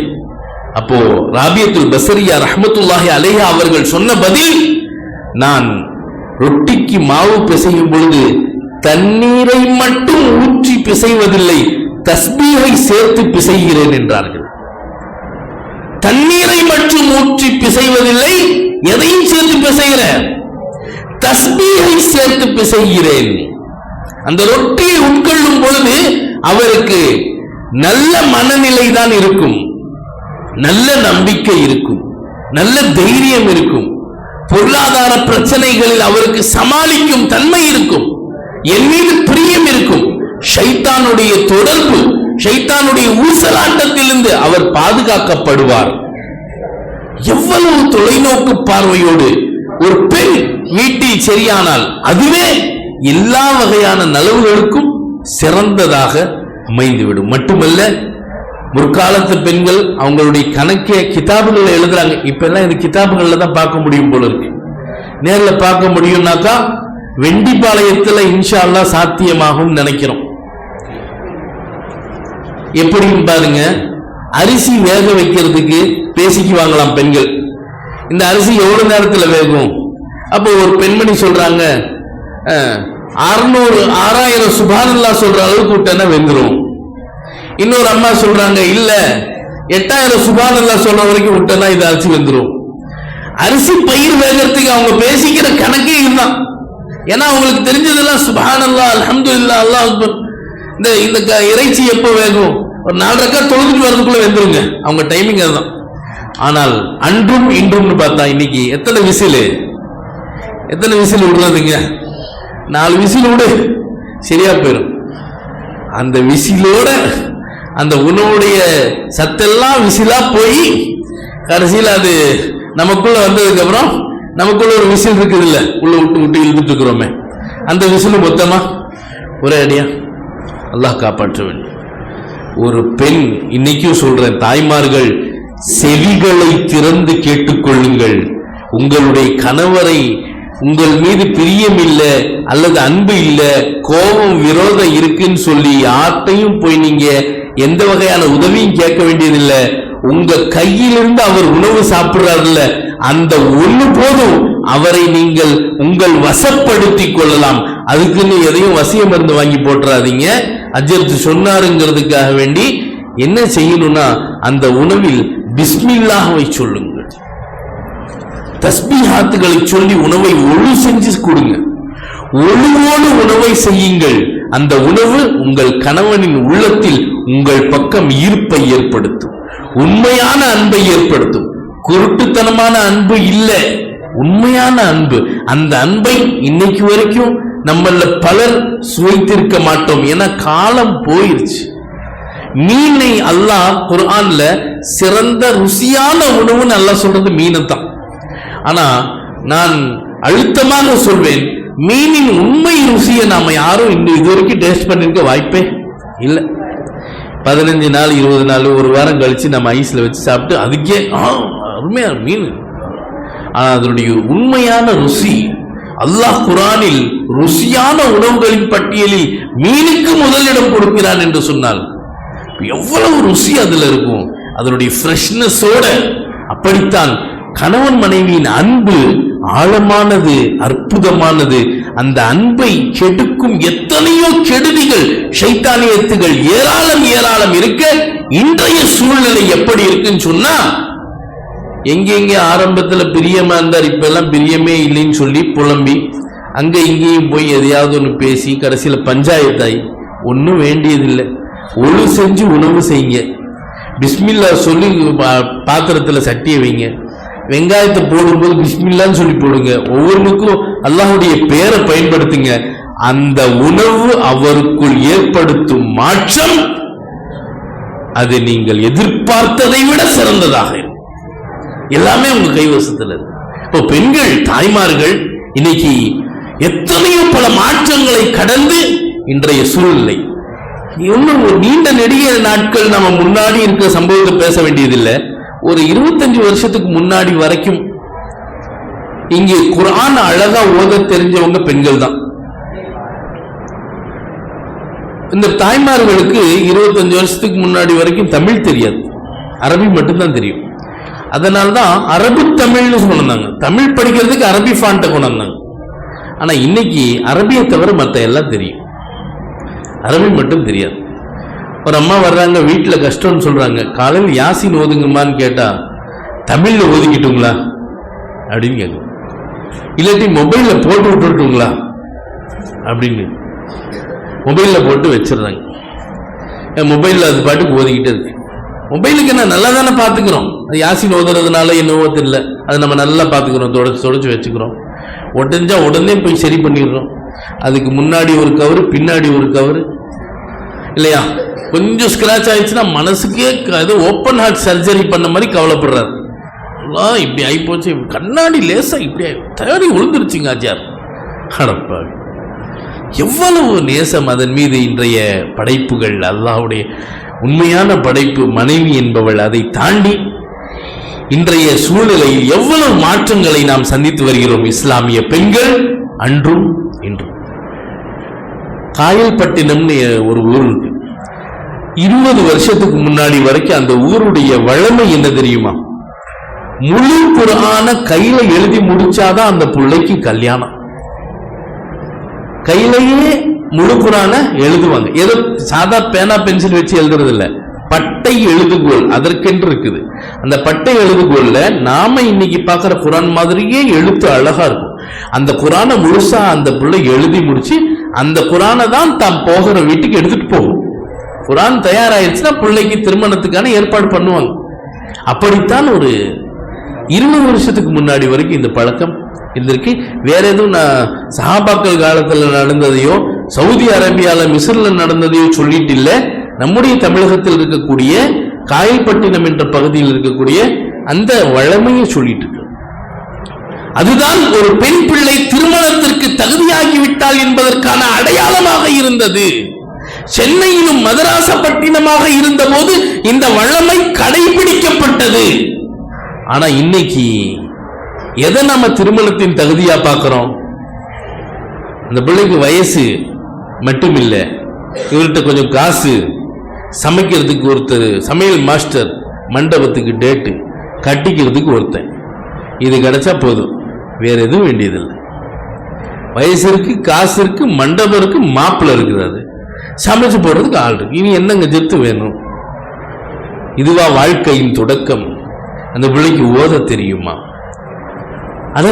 [SPEAKER 1] அப்போ ராபியத்துல் பஸரியா ரஹ்மத்துல்லாஹி அலைஹா அவர்கள் சொன்ன பதில், நான் ரொட்டிக்கு மாவு பிசையும் பொழுது தண்ணீரை மட்டும் ஊற்றி பிசைவதில்லை, தஸ்பீஹை சேர்த்து பிசைகிறேன் என்றார்கள். தண்ணீரை மட்டும் ஊற்றி பிசைவதில்லை, எதையும் சேர்த்து பிசைகிறேன், தஸ்பீஹை சேர்த்து பிசைகிறேன். அந்த ரொட்டியை உட்கொள்ளும் பொழுது அவருக்கு நல்ல மனநிலை தான் இருக்கும், நல்ல நம்பிக்கை இருக்கும், நல்ல தைரியம் இருக்கும், பொருளாதார பிரச்சனைகளில் அவருக்கு சமாளிக்கும் தன்மை இருக்கும், என் மீது பிரியம் இருக்கும், ஷைத்தானுடைய தொடர்பு, ஷைத்தானுடைய ஊசலாட்டத்திலிருந்து அவர் பாதுகாக்கப்படுவார். எவ்வளவு தொலைநோக்கு பார்வையோடு ஒரு பெண் வீட்டில் சரியானால் அதுவே எல்லா வகையான நலவுகளுக்கும் சிறந்ததாக அமைந்துவிடும். மட்டுமல்ல, முற்காலத்து பெண்கள் அவங்களுடைய கணக்கே கிதாபுகளை எழுதுறாங்க. இப்ப எல்லாம் இந்த கிதாபுகள்ல தான் பார்க்க முடியும் போல இருக்கு. நேர்ல பார்க்க முடியும்னாக்கா வெண்டிப்பாளையத்துல இன்ஷா அல்லாஹ் சாத்தியமாகும் நினைக்கிறோம். எப்படின்னு பாருங்க, அரிசி வேக வைக்கிறதுக்கு பேசிக்குவாங்களாம் பெண்கள். இந்த அரிசி எவ்வளவு நேரத்துல வேகும்? அப்போ ஒரு பெண்மணி சொல்றாங்க, 6000 சுப்ஹானல்லாஹ் சொல்ற அளவுக்கு விட்டா வெந்துரும். இன்னொரு அம்மா சொல்றாங்க, இல்ல 8000 சுப்ஹானல்லாஹ் சொல்ற வரைக்கும் விட்டா இது அரிசி வெந்துரும். அரிசி பயிர் வேகிறதுக்கு அவங்க பேசிக்கிற கணக்கே இதுதான். ஏன்னா அவங்களுக்கு தெரிஞ்சதெல்லாம் சுப்ஹானல்லாஹ், அல்ஹம்துலில்லாஹ், அல்லாஹ் அக்பர். இந்த இறைச்சி எப்போ வேகும்? ஒரு 4 ரக்காத் தொழுதுட்டு வரதுக்குள்ள வெந்துருங்க. அவங்க டைமிங் அதுதான். ஆனால் அன்றும் இன்றும்னு பார்த்தா இன்னைக்கு எத்தனை விசில் விடுறதுங்க? 4 விசிலோட சரியா போயிடும். அந்த விசிலோட அந்த உணவுடைய சத்தெல்லாம் விசிலா போய் கடைசியில் அது நமக்குள்ள வந்ததுக்கு அப்புறம் நமக்குள்ள ஒரு விசில் இருக்குது இல்ல, உள்ள விட்டு விட்டு இழுத்துட்டு இருக்கிறோமே, அந்த விசில் மொத்தமா ஒரே அடியா அல்லாஹ் காப்பாற்ற வேண்டும். ஒரு பெண், இன்னைக்கும் சொல்றேன், தாய்மார்கள் செவிகளை திறந்து கேட்டுக்கொள்ளுங்கள். உங்களுடைய கணவரை உங்கள் மீது பிரியம் இல்லை அல்லது அன்பு இல்லை, கோபம் விரோதம் இருக்குன்னு சொல்லி யார்ட்டையும் போய் நீங்க எந்த வகையான உதவியும் கேட்க வேண்டியதில்லை. உங்க கையிலிருந்து அவர் உணவு சாப்பிடுறாருல்ல, அந்த ஒண்ணு போதும் அவரை நீங்கள் உங்கள் வசப்படுத்திக் கொள்ளலாம். அதுக்குன்னு எதையும் வசிய மருந்து வாங்கி போட்டுறாதீங்க. அஜர்த்து சொன்னாருங்கிறதுக்காக வேண்டி என்ன செய்யணும்னா, அந்த உணவில் பிஸ்மில்லாஹ்வை சொல்லுங்கள், தஸ்பீஹாத்துகளை சொல்லி உணவை ஒழு செஞ்சு கொடுங்க. ஒழுவோடு உணவை செய்யுங்கள். அந்த உணவு உங்கள் கணவனின் உள்ளத்தில் உங்கள் பக்கம் ஈர்ப்பை ஏற்படுத்தும், உண்மையான அன்பை ஏற்படுத்தும். குருட்டுத்தனமான அன்பு இல்ல, உண்மையான அன்பு. அந்த அன்பை இன்னைக்கு வரைக்கும் நம்மள பலர் சுவைத்திருக்க மாட்டோம், ஏன்னா காலம் போயிருச்சு. மீனை அல்லாஹ் குர்ஆன்ல சிறந்த ருசியான உணவுன்னு அல்லாஹ் சொல்றது மீனை தான். ஆனா நான் அழுத்தமாக சொல்வேன், மீனின் உண்மை ருசியை நாம யாரும் இன்னும் இதுவரைக்கும் டேஸ்ட் பண்ணிருக்க வாய்ப்பே இல்லை. 15 நாள் 20 நாள் ஒரு வாரம் கழிச்சு நம்ம ஐஸ்ல வச்சு சாப்பிட்டு அதுக்கே அருமையான மீன். ஆனா அதனுடைய உண்மையான ருசி அல்லாஹ் குர்ஆனில் ருசியான உணவுகளின் பட்டியலில் மீனுக்கு முதலிடம் கொடுக்கிறான் என்று சொன்னால் எவ்வளவு ருசி அதுல இருக்கும், அதனுடைய ஃப்ரெஷ்னஸோட. அப்படித்தான் கணவன் மனைவியின் அன்பு ஆழமானது, அற்புதமானது. அந்த அன்பை கெடுக்கும் எத்தனையோ கெடுதிகள், ஷைத்தானியத்துகள் ஏராளம் ஏராளம் இருக்க, இன்றைய சூழ்நிலை எப்படி இருக்குன்னு சொன்னா, எங்கெங்க ஆரம்பத்துல பிரியமா இருந்தார், இப்ப எல்லாம் பிரியமே இல்லைன்னு சொல்லி புலம்பி அங்க இங்கேயும் போய் எதையாவது ஒன்று பேசி கடைசியில பஞ்சாயத்தாய். ஒன்றும் வேண்டியதில்லை, ஒழு செஞ்சு உணவு செய்யுங்க, பிஸ்மில்லா சொல்லி பாத்திரத்துல சட்டியை வைங்க, வெங்காயத்தை போடும்போது பிஸ்மில்லான்னு சொல்லி போடுங்க, ஒவ்வொருக்கும் அல்லாஹ்வுடைய பேரை பயன்படுத்துங்க. அந்த உணவு அவருக்குள் ஏற்படுத்தும் மாற்றம் அது நீங்கள் எதிர்பார்த்ததை விட சிறந்ததாக இருக்கும். எல்லாமே உங்க கைவசத்தில். இப்போ பெண்கள் தாய்மார்கள் இன்னைக்கு எத்தனையோ பல மாற்றங்களை கடந்து இன்றைய சூழ்நிலை. இன்னும் ஒரு நீண்ட நெடிய நாட்கள் நம்ம முன்னாடி இருக்கிற சம்பவத்தை பேச வேண்டியதில்லை. ஒரு 25 வருஷத்துக்கு முன்னாடி வரைக்கும் இங்கே குர்ஆன் அழகா ஓத தெரிஞ்சவங்க பெண்கள் தான். இந்த தாய்மார்களுக்கு 25 வருஷத்துக்கு முன்னாடி வரைக்கும் தமிழ் தெரியாது, அரபி மட்டும்தான் தெரியும். அதனால்தான் அரபு தமிழ்னு சொன்னாங்க, தமிழ் படிக்கிறதுக்கு அரபி ஃபாண்ட்டை கொண்டு வந்தாங்க. ஆனா இன்னைக்கு அரபியை தவிர மற்ற எல்லாம் தெரியும், அரபி மட்டும் தெரியாது. ஒரு அம்மா வர்றாங்க, வீட்டில் கஷ்டம்னு சொல்றாங்க, காலையில் யாசின் ஓதுங்கம்மான்னு கேட்டா தமிழ்ல ஓதிக்கிட்டுங்களா அப்படின்னு கேட்கும், இல்லாட்டி மொபைல்ல போட்டு விட்டுட்டுங்களா அப்படின்னு மொபைல்ல போட்டு வச்சிடுறாங்க. மொபைல்ல அது பாட்டுக்கு ஓதிக்கிட்டே இருக்கு. மொபைலுக்கு என்ன நல்லா தானே பார்த்துக்கிறோம், அது யாசின் ஓதுறதுனால என்னவோ தெரியல, அது நம்ம நல்லா பார்த்துக்கிறோம், தொடச்சு வச்சுக்கிறோம், உடஞ்சா உடனே போய் சரி பண்ணிடுறோம். அதுக்கு முன்னாடி ஒரு கவரு பின்னாடி ஒரு கவரு இல்லையா, கொஞ்சம் ஸ்கிராச் ஆயிடுச்சுன்னா மனசுக்கே அது ஓப்பன் ஹார்ட் சர்ஜரி பண்ண மாதிரி கவலைப்படுறாரு. இப்படி ஆயிப்போச்சு, கண்ணாடி லேசா இப்படி தயாரி விழுந்துருச்சுங்க ஆச்சார். அடப்பா, எவ்வளவு நேசம் அதன் மீது. இன்றைய படைப்புகள் அல்லாஹ்வுடைய உண்மையான படைப்பு மனைவி என்பவள். அதை தாண்டி இன்றைய சூழ்நிலையில் எவ்வளவு மாற்றங்களை நாம் சந்தித்து வருகிறோம். இஸ்லாமிய பெண்கள் அன்றும் இன்றும். காயல்பட்டினம்னு ஒரு ஊர் இருக்கு. 20 வருஷத்துக்கு முன்னாடி வரைக்கும் அந்த ஊருடைய வழமை என்ன தெரியுமா, முழு குர்ஆனை கையில எழுதி முடிச்சாதான் அந்த பிள்ளைக்கு கல்யாணம். கையிலேயே முழு குர்ஆனை எழுதுவாங்க. ஏதோ சாதா பேனா பென்சில் வச்சு எழுதுறது இல்ல, பட்டை எழுதுகோல் அதற்கென்று இருக்குது. அந்த பட்டை எழுதுகோல்ல நாம இன்னைக்கு பார்க்கிற குர்ஆன் மாதிரியே எழுத்து அழகா இருக்கும். அந்த குர்ஆனை முழுசா அந்த பிள்ளை எழுதி முடிச்சு அந்த குர்ஆனை தான் தாம் போகிற வீட்டுக்கு எடுத்துட்டு போகும். குர்ஆன் தயாராயிருச்சுன்னா பிள்ளைக்கு திருமணத்துக்கான ஏற்பாடு பண்ணுவாங்க. அப்படித்தான் ஒரு 20 வருஷத்துக்கு முன்னாடி வரைக்கும் இந்த பழக்கம் இருந்திருக்கு. வேற எதுவும் நான் சஹாபாக்கள் காலத்துல நடந்ததையோ சவுதி அரேபியால மிஸ்ர்ல நடந்ததையோ சொல்லிட்டு இல்ல. நம்முடைய தமிழகத்தில் இருக்கக்கூடிய காயல்பட்டினம் என்ற பகுதியில் இருக்கக்கூடிய அந்த வழமையை சொல்லிட்டு இருக்கு. அதுதான் ஒரு பெண் பிள்ளை திருமணத்திற்கு தகுதியாகிவிட்டாள் என்பதற்கான அடையாளமாக இருந்தது. சென்னையிலும் மதராசப்பட்டினமாக இருந்த போது இந்த வழமை கடைபிடிக்கப்பட்டது. ஆனா இன்னைக்கு எதை நம்ம திருமணத்தின் தகுதியா பார்க்கிறோம்? அந்த பிள்ளைக்கு வயசு மட்டும் இல்ல, இவர்கிட்ட கொஞ்சம் காசு, சமைக்கிறதுக்கு ஒருத்தர், சமையல் மாஸ்டர், மண்டபத்துக்கு டேட்டு, கட்டிக்கிறதுக்கு ஒருத்தன், இது கிடைச்சா போதும், வேற எதுவும் வேண்டியதில்லை. வயசு இருக்கு, காசு இருக்கு, மண்டபம் இருக்கு, மாப்பிள்ள இருக்கிறாரு, சமைச்சு போடுறதுக்கு ஆள் இருக்கு. இனி என்னங்க ஜெத்து வேணும்? இதுவா வாழ்க்கையின் தொடக்கம்? அந்த பிள்ளைக்கு ஓத தெரியுமா? அத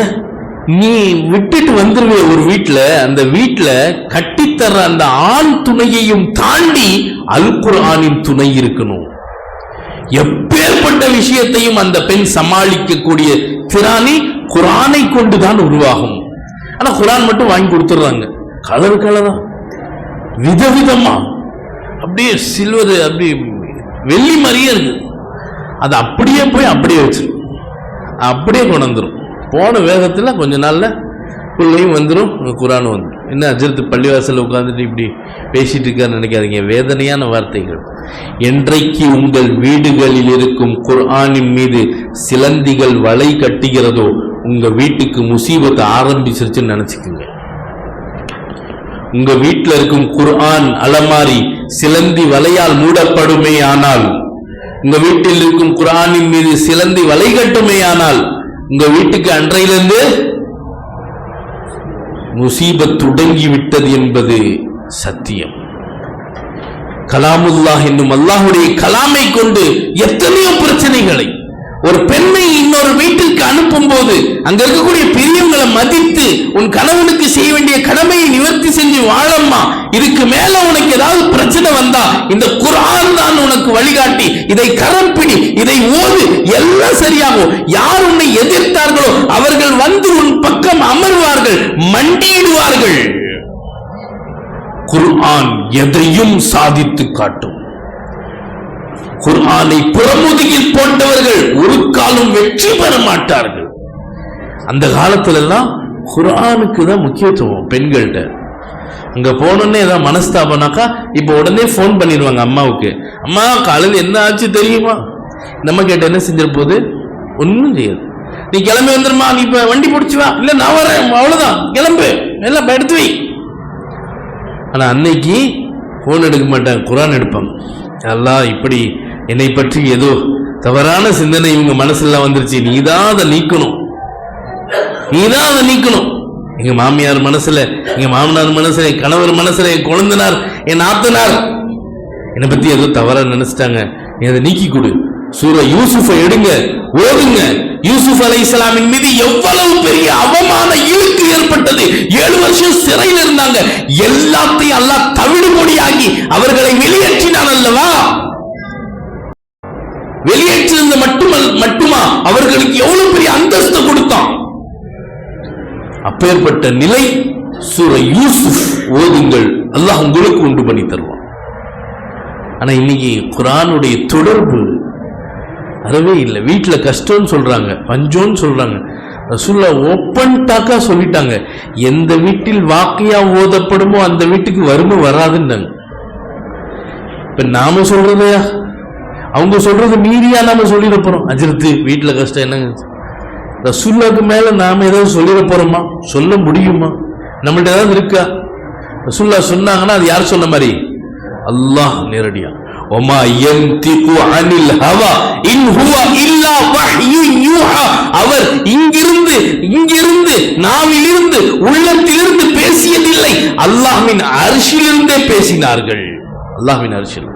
[SPEAKER 1] நீ விட்டுட்டு வந்துருவே ஒரு வீட்டுல, அந்த வீட்டுல கட்டித்தர அந்த ஆண் துணையையும் தாண்டி அல் குர்ஆனின் துணை இருக்கணும். எப்பேற்பட்ட விஷயத்தையும் அந்த பெண் சமாளிக்கக்கூடிய திராணி குர்ஆனை கொண்டுதான் உருவாகும். ஆனா குர்ஆன் மட்டும் வாங்கி கொடுத்துடுறாங்க, கலர் கலரா விதவிதமா, அப்படியே சில்வர், அப்படி வெள்ளி மாதிரியே இருக்கு. அது அப்படியே போய் அப்படியே வச்சிரு, அப்படியே கொண்டு வந்துடும். போன வேகத்தில் கொஞ்ச நாள்ல பிள்ளையும் வந்துடும், குர்ஆனும் வந்துடும். என்ன அஜரத்து பள்ளிவாசல் உட்கார்ந்துட்டு இப்படி பேசிட்டு இருக்காரு நினைக்காதீங்க, வேதனையான வார்த்தைகள். என்றைக்கு உங்கள் வீடுகளில் இருக்கும் குர்ஆனின் மீது சிலந்திகள் வலை கட்டுகிறதோ உங்க வீட்டுக்கு முசீபத்தை ஆரம்பிச்சிருச்சுன்னு நினைச்சுக்குங்க. உங்க வீட்டில் இருக்கும் குர்ஆன் அலமாரி சிலந்தி வலையால் மூடப்படுமே ஆனால், உங்க வீட்டில் இருக்கும் குர்ஆனின் மீது சிலந்தி வலை கட்டுமே ஆனால், உங்க வீட்டுக்கு அன்றையிலிருந்து முசீபத் தொடங்கி விட்டது என்பது சத்தியம். கலாமுல்லாஹ் என்னும் அல்லாஹ்வுடைய கலாமை கொண்டு எத்தனையோ பிரச்சனைகளை ஒரு பெண்ணை இன்னொரு வீட்டிற்கு அனுப்பும் போது அங்க இருக்கக்கூடிய பெரியவங்களை மதித்து உன் கணவனுக்கு செய்ய வேண்டிய கடமையை நிவர்த்தி செஞ்சு வாழம்மா, இதுக்கு மேல உனக்கு ஏதாவது பிரச்சனை வந்தா இந்த குர்ஆன் தான் உனக்கு வழிகாட்டி, இதை கரம்பிடி, இதை ஓது, எல்லாம் சரியாகும். யார் உன்னை எதிர்த்தார்களோ அவர்கள் வந்து உன் பக்கம் அமர்வார்கள், மண்டியிடுவார்கள். குர்ஆன் எதையும் சாதித்து காட்டும். குர்ஆனை புறமுதுகில் போட்டவர்கள் ஒரு காலம் வெற்றி பெற மாட்டார்கள். அந்த காலத்துல எல்லாம் குர்ஆனுக்கு தான் முக்கியத்துவம் பெண்கள்கிட்ட. அங்க போனோன்னே ஏதாவது மனஸ்தாபனாக்கா இப்ப உடனே போன் பண்ணிடுவாங்க அம்மாவுக்கு, அம்மா காலையில் என்ன ஆச்சு தெரியுமா? நம்ம கேட்ட என்ன செஞ்சிட போது? ஒன்னும் செய்யாது. நீ கிளம்பி வந்துருமா, நீ இப்ப வண்டி பிடிச்சு வா, இல்ல நான் வரேன், அவ்வளவுதான், கிளம்பு, எல்லாம் எடுத்து வை. ஆனா அன்னைக்கு போன் எடுக்க மாட்டாங்க, குர்ஆன் எடுப்பாங்க. அல்லாஹ் இப்படி என்னை பற்றி ஏதோ தவறான சிந்தனை இவங்க மனசுல வந்துருச்சு, நீதான் அதை நீக்கணும், நீதான் அதை நீக்கணும். எங்க மாமியார் மனசுல, எங்க மாமனார் மனசுல, என் கணவர் மனசுல, என் குழந்தனார், என் நாத்தனார் என்னை பத்தி ஏதோ தவறா நினைச்சிட்டாங்க, நீ அதை நீக்கி கொடு. சூரா யூசுஃபை எடுங்க, ஓதுங்க. யூசுப் அலைஹிஸ்ஸலாமின் மீது எவ்வளவு பெரிய அவமான இழுக்கு ஏற்பட்டது. 7 வருஷம் சிறையில் இருந்தாங்க. எல்லாத்தையும் அல்லாஹ் தவிடுபொடியாகி அவர்களை வெளியேற்றினான் அல்லவா? வெளியேற்றிருந்த மட்டுமா அவர்களுக்கு எவ்வளவு பெரிய அந்தஸ்து கொடுத்தான். அப்பேற்பட்ட நிலை சூரா யூசுப் ஓதுங்கள், அல்லாஹ் உங்களுக்கு உண்டு பண்ணி தருவான். ஆனா இன்னைக்கு குர்ஆனுடைய தொடர்பு அறவே இல்லை. வீட்டுல கஷ்டம்னு சொல்றாங்க, பஞ்சம்னு சொல்றாங்க. ரசூலுல்லாஹ் ஓப்பன் டாக்கா சொல்லிட்டாங்க, எந்த வீட்டில் வாக்கியா ஓதப்படுமோ அந்த வீட்டுக்கு வறுமை வராதுன்னாங்க. இப்ப நாம சொல்றதையா அவங்க சொல்றது மீறியா நாம சொல்லிட போறோம்? அஜரத்து வீட்டுல கஷ்டம் என்னங்க? ரசூலுல்லாஹ்க்கு மேல நாம ஏதாவது சொல்லிட போறோமா? சொல்ல முடியுமா? நம்மள்ட்ட ஏதாவது இருக்கா? ரசூலுல்லாஹ் சொன்னாங்கன்னா அது யார் சொன்ன மாதிரி? அல்லாஹ் நேரடியா, وما ينطق عن الهوى إن هو إلا وحي يوحى. அவர் இங்கிருந்து நாவிலிருந்து உள்ளத்திலிருந்து பேசியதில்லை, அல்லாஹ்வின் அர்ஷிலிருந்தே பேசினார்கள். அல்லாஹ்வின் அர்ஷில்